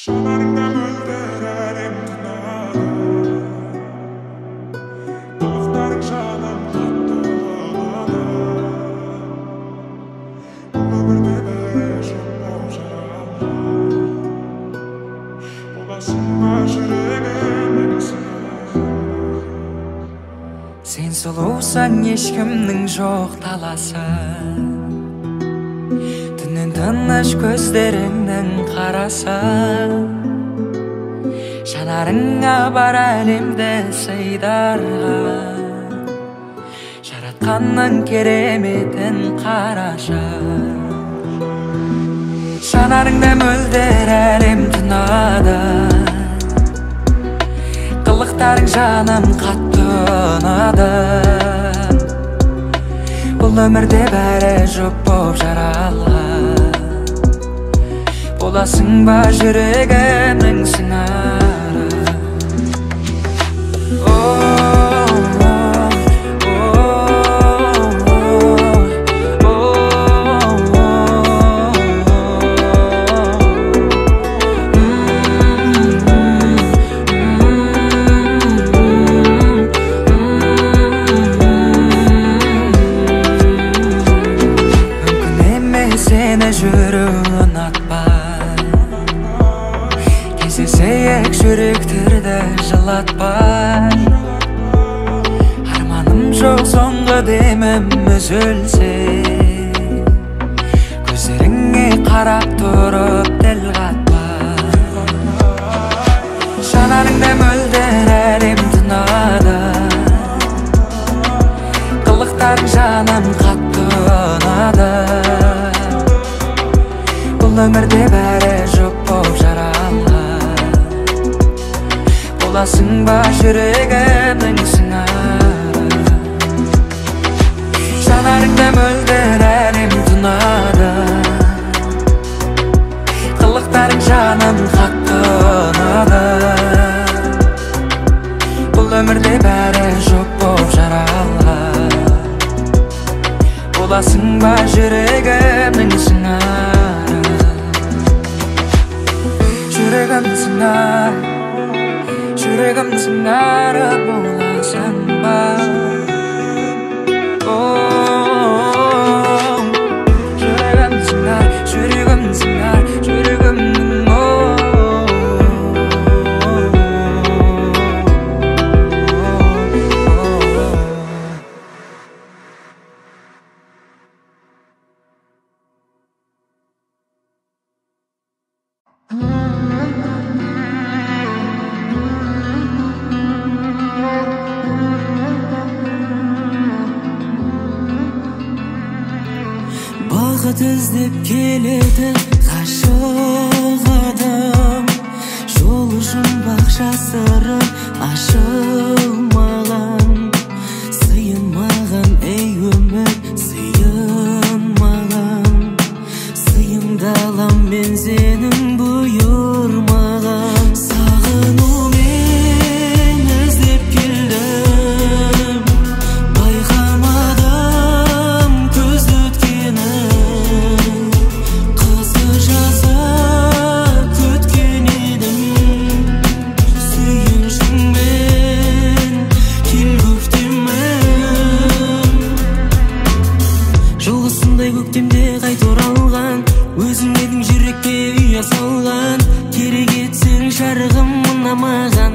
Şanarında möldererim tınada Kılıkların canım kattıladı Bu ömürde beri çok boğacağım Olasın başırıgım Sen sulusan ешкімнің жоқ таласы Түннен тыныш көздеріңнің қарасы Жанарыңа бар әлемді сыйдарға Жаратқанның кереметін қарашы Жанарыңда мөлдір әлем тынады Қылықтарың жаным қатты ұнады Бұл өмірде бәрі жұп боп жаралған Боласың ба жүрегімнің сыңары жүрегін атпай Кездесейік жүректерді жылатпай Арманым жоқ соңғы демім үзілсе Көздеріңе қарап тұрып тіл қатпай Жанарыңда мөлдір әлем тынады Қылықтарың жаным қатты ұнады Бұл өмірде бәрі жұп боп жаралған Боласың ба жүрегімнің сыңары Жанарыңда мөлдір әлем тұнады Қылықтарың жаным қатты ұнады Бұл өмірде бәрі жұп боп жаралған Боласың ба жүрегімнің сыңары жүрегімнің сыңары боласың ба жүрегімнің сыңары жүрегімнің Бақыт іздеп келетін ғашық адам Жолы жұмбақ жасырын ашылмаған Сыйынмаған ей өмір сыйынмаған Сыйымдалам мен сенің бұйырмаған Сағынумен іздеп келдім Байқамадым көзді өткені Қызы жаза күткен едім Сүйіншіңмен кел көктемім Жылғысындай көктемде қайта оралған Өзің едің жүрекке ұя салған Керек етсең жарығым ұнамаған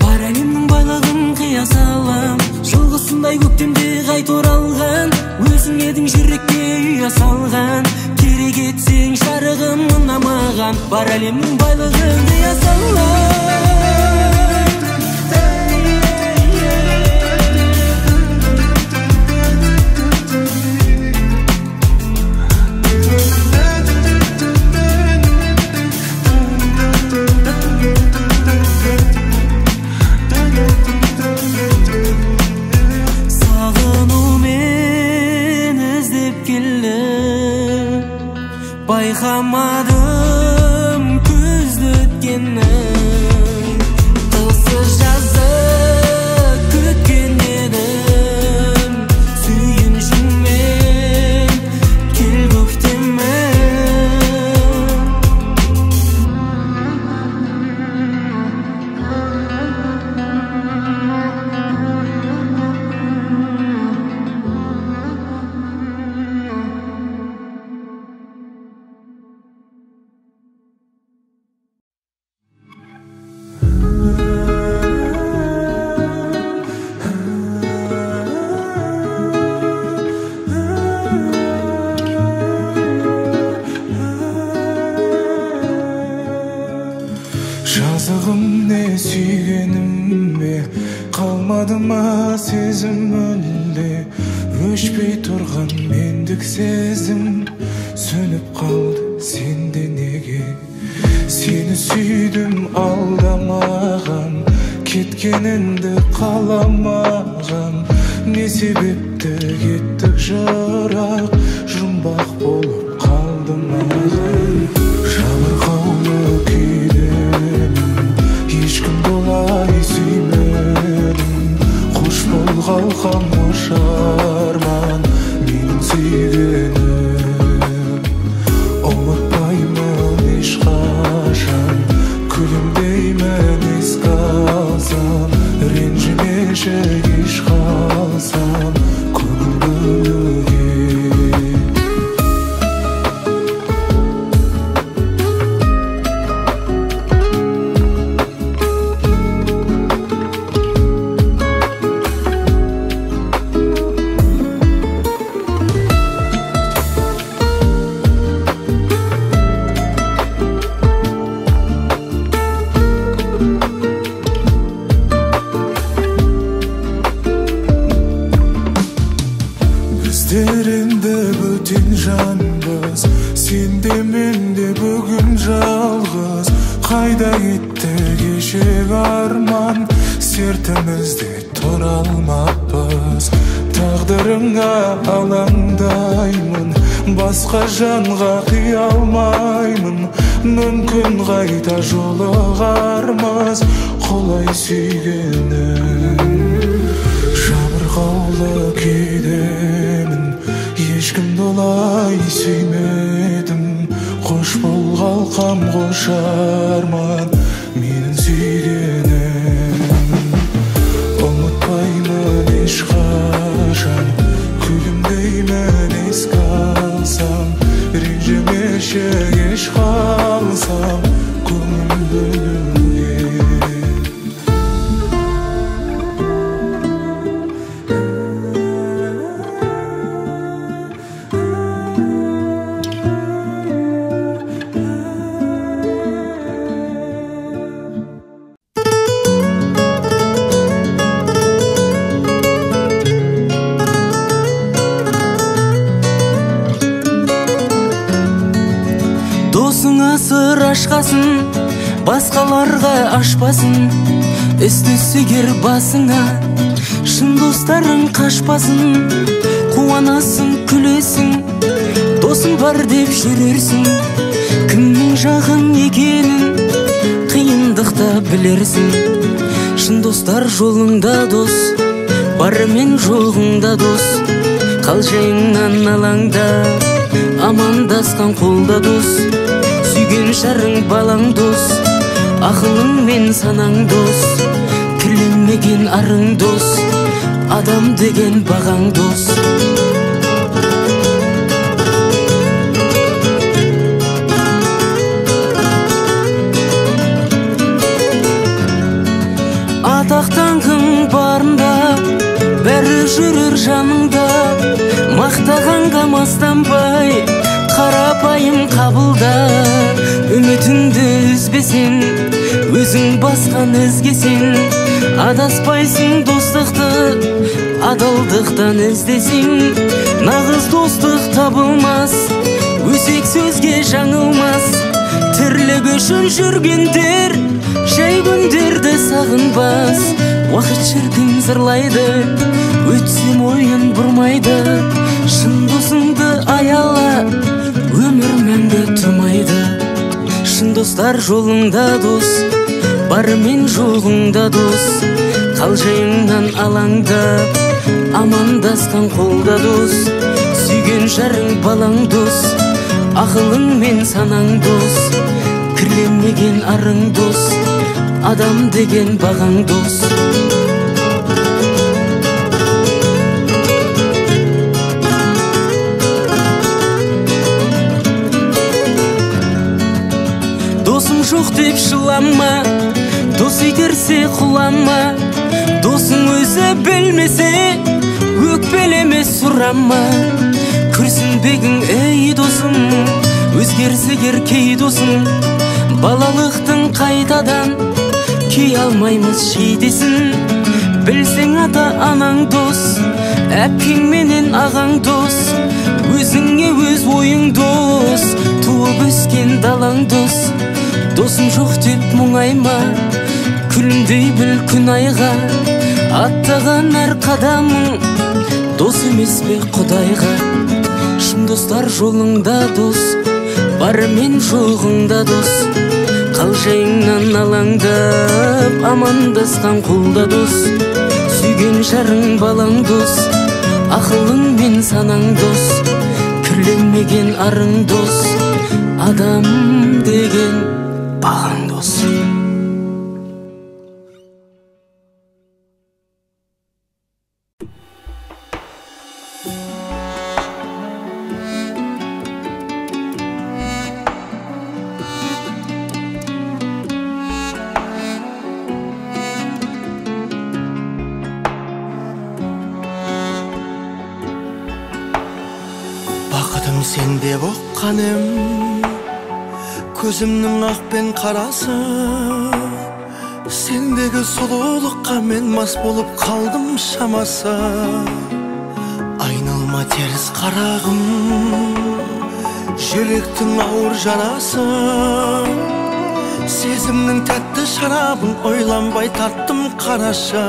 Бар әлемнің байлығын қия салам Жылғысындай көктемде қайта оралған Өзің едің жүрекке ұя салған Керек етсең жарығым ұнамаған Бар әлемнің байлығын қия салам Байқамадым көзді өткені жазығым не сүйгенімме қалмады ма сезім мүлде өшпей тұрған мендік сезім сөніп қалды сенде неге сені сүйдім алдамаған кеткеніңді қаламаған не себепті кеттік жырақ жұмбақ болып қалды маған жабырқаулы күйдемін ешкімді олай сүймедім қош бол қалқам қош арман менің сүйгенім ұмытпаймын ешқашан күлімдеймін еске алсам ренжімеші еш қалсам көңілге Біздерінде бөтен жанбыз сенде менде бүгін жалғыз қайда кетті кешегі арман сертімізде тұра алмаппыз тағдырыңа алаңдаймын басқа жанға қия алмаймын мүмкін қайта жолығармыз құлай сүйгенім жабырқаулы күйдемін ешкімді олай сүймедім қош бол қалқам қош арман менің сүйгенім ұмытпаймын ешқашан күлімдеймін еске алсам ренжімеші еш қалсам көңіл бөлуге досыңа сыр ашқасын басқаларға ашпасын іздесігер басыңа шын достарың қашпасын қуанасың күлесің досың бар деп жүрерсің кімнің жағың екенін қиындықта білерсің шын достар жолыңда дос барымен жоғыңда дос қалжыңнан алаңда амандасқан қолда дос сүйген жарың балаң дос ақылың мен санаң дос кірленмеген арың дос адам деген бағаң дос атақтанғың барында бәрі жүрер жаныңда мақтағанға мастанбай қарапайым қабылда үмітіңді үзбесең өзің басқан ізгесең адаспайсың достықты адалдықтан іздесең нағыз достық табылмас өсек сөзге жаңылмас тірлік үшін жүргендер жай күндерді сағынбас уақыт шіркін зырлайды өтсем ойын бұрмайды шын досыңды аяла өмір мәңгі тұрмайды шын достар жолыңда дос барымен жоғыңда дос қалжыңнан алаңда амандасқан қолда дос сүйген жарың балаң дос ақылың мен санаң дос кірленмеген арың дос адам деген бағаң дос досың жоқ деп жылама дос итерсе құлама досың өзі білмесе өкпелеме сұрама күрсінбегің ей досым өзгерсе кей досың балалықтың қайта аркадан кие алмаймыз шейдесін. Білсең ата анаң дос, әпкең менен ағаң дос, өзіңе өз ойың дос, туып өскен далаң дос. Досым жоқ деп мұңайма, күлімдей біл күн айға, аттаған әр қадамың дос емес пе Құдайға. Шын достар жолыңда дос, бар мен жоғыңда дос, қалжайыңнан алаңдап амандасқан қолда дос. Сүйген жарың балаң дос, ақылың мен санаң дос, кірленмеген арың дос, адам деген бағаң дос. Бақытым сен деп оққаным, көзімнің ақ пен қарасы. Сендегі сұлулыққа мен мас болып қалдым шамасы. Айналма теріс қарағым, жүректің ауыр жарасы. Сезімнің тәтті шарабын ойланбай тарттым қарашы.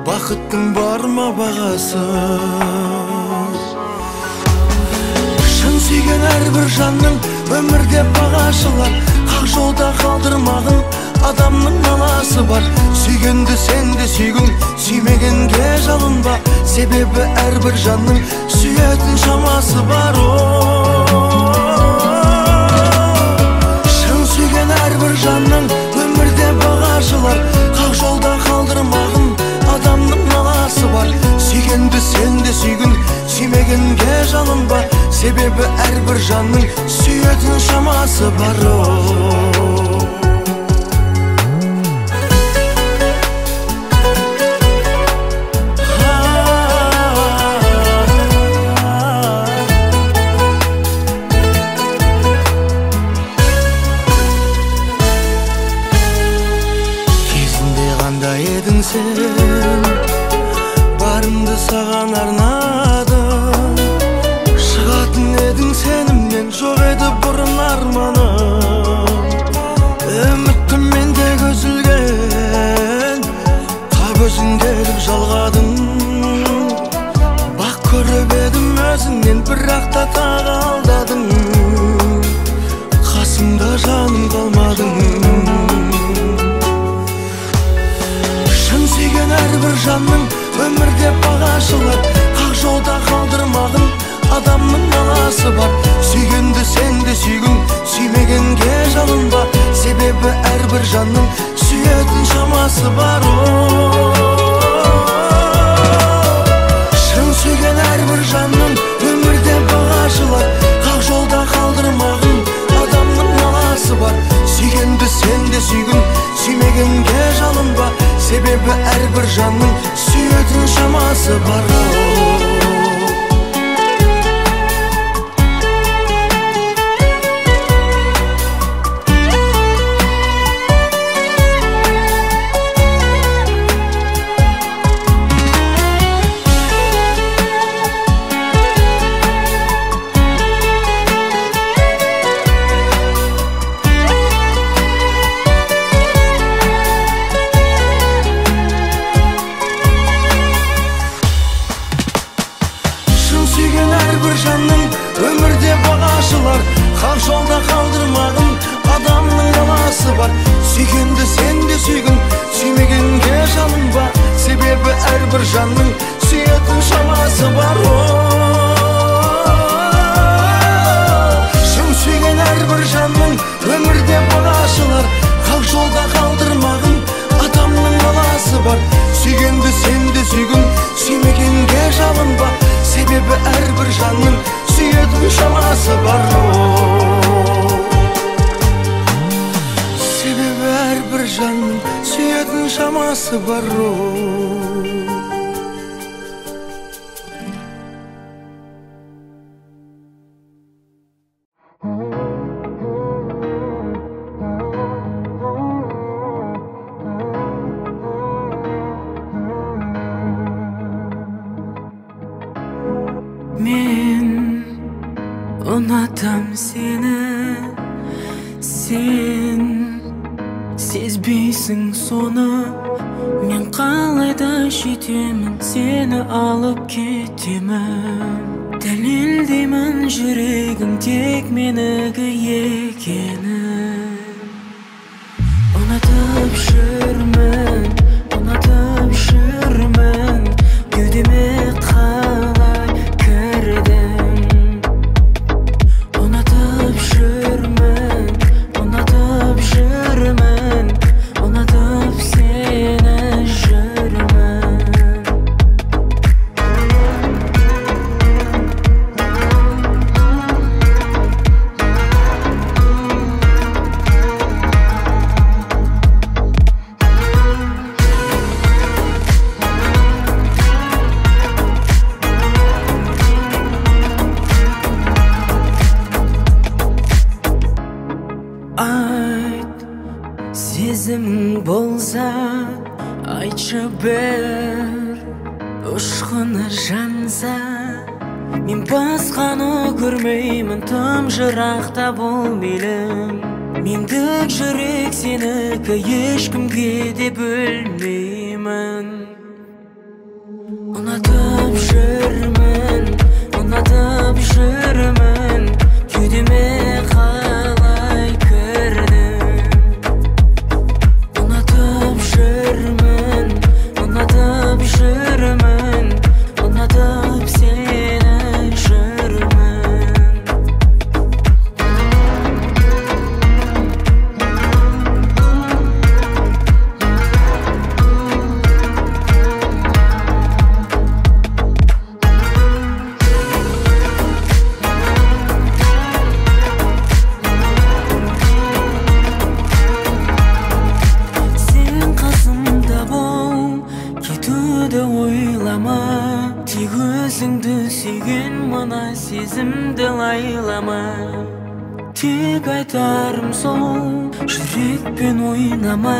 Бақыттың бар ма бағасы? Сүйген әрбір жанның өмірде бағашылар, қақ жолда қалдырмағын адамның наласы бар. Сүйгенді сен де сүйгін, сүймегенге жалынба, себебі әрбір жанның сүйетін шамасы бар. Шын сүйген әрбір жанның өмірде бағашылар, қақ жолда қалдырмағын адамның наласы бар. Сүйгенді сен де сүйгін, сүймегенге жалынба, себебі әрбір жанның сүйетін шамасы бар. Кезінде қандай едің сен, барымды саған арнадым. Шығатын едің сенімнен, жоқ еді бұрын арманым. Үмітім менде көзілген, тап өзің келіп жалғадың. Бақ көріп едім өзіңнен, бірақ та тағы алдадың. Қасымда жаным қалмадың. Шын сүйген әрбір жанның өмірде бағашылар, қақ жолда қалдырмағын адамның наласы бар. Сүйгенді сен де сүйгін, сүймегенге жалынба, себебі әрбір жанның сүйетін шамасы бар. Шын сүйген әрбір жанның өмірде бағашылар, қақ жолда қалдырмағын адамның наласы бар. Сүйгенді сен де сүйгін, сүймегенге жалынба, себебі әрбір жанның сүйетін шамасы бар. Өмірде бағашылар, қақ жолда қалдырмағын адамның наласы бар. Сүйгенді сен де сүйгін, сүймегенге жалынба, себебі әрбір жанның сүйетін шамасы бар. Шын сүйген әрбір жанның өмірде бағашылар, қақ жолда қалдырмағын адамның наласы бар. Сүйгенді сен де сүйгін, сүймегенге жалынба, себебі әрбір жанның сүйетін шамасы бар. Себебі әрбір жанның сүйетін шамасы бар. Ұнатам сені, сен сезбейсің соны. Мен қалайда жетемін, сені алып кетемін. Дәлелдеймін жүрегім тек менікі екенін. Ұнатып жүрмін, ұнатып жүрмін, кеудеме қалай кірдің. Ұнатып жүрмін, ұнатып жүрмін, ұнатып сені жүрмін. Айт, сезімің болса, айтшы бір, ұшқыны жанса. Мен басқаны көрмеймін, тым жырақта бол мейлің. Мендік жүрек сенікі, ешкімге де бөлмеймін. Ұнатып жүрмін, ұнатып жүрмін, кеудеме қалай кірдің. Ұнатып жүрмін, ұнатып жүрмін, ұнатып сені жүрмін. Ойлама, тек өзіңді сүйген мына сезімді лайлама. Тек айтарым сол, жүрекпен ойнама.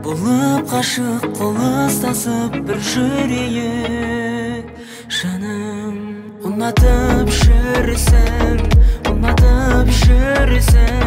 Болып қашық қолыстасып бір жүрейік, жаным. Ұнатып жүрсің, ұнатып жүрсің,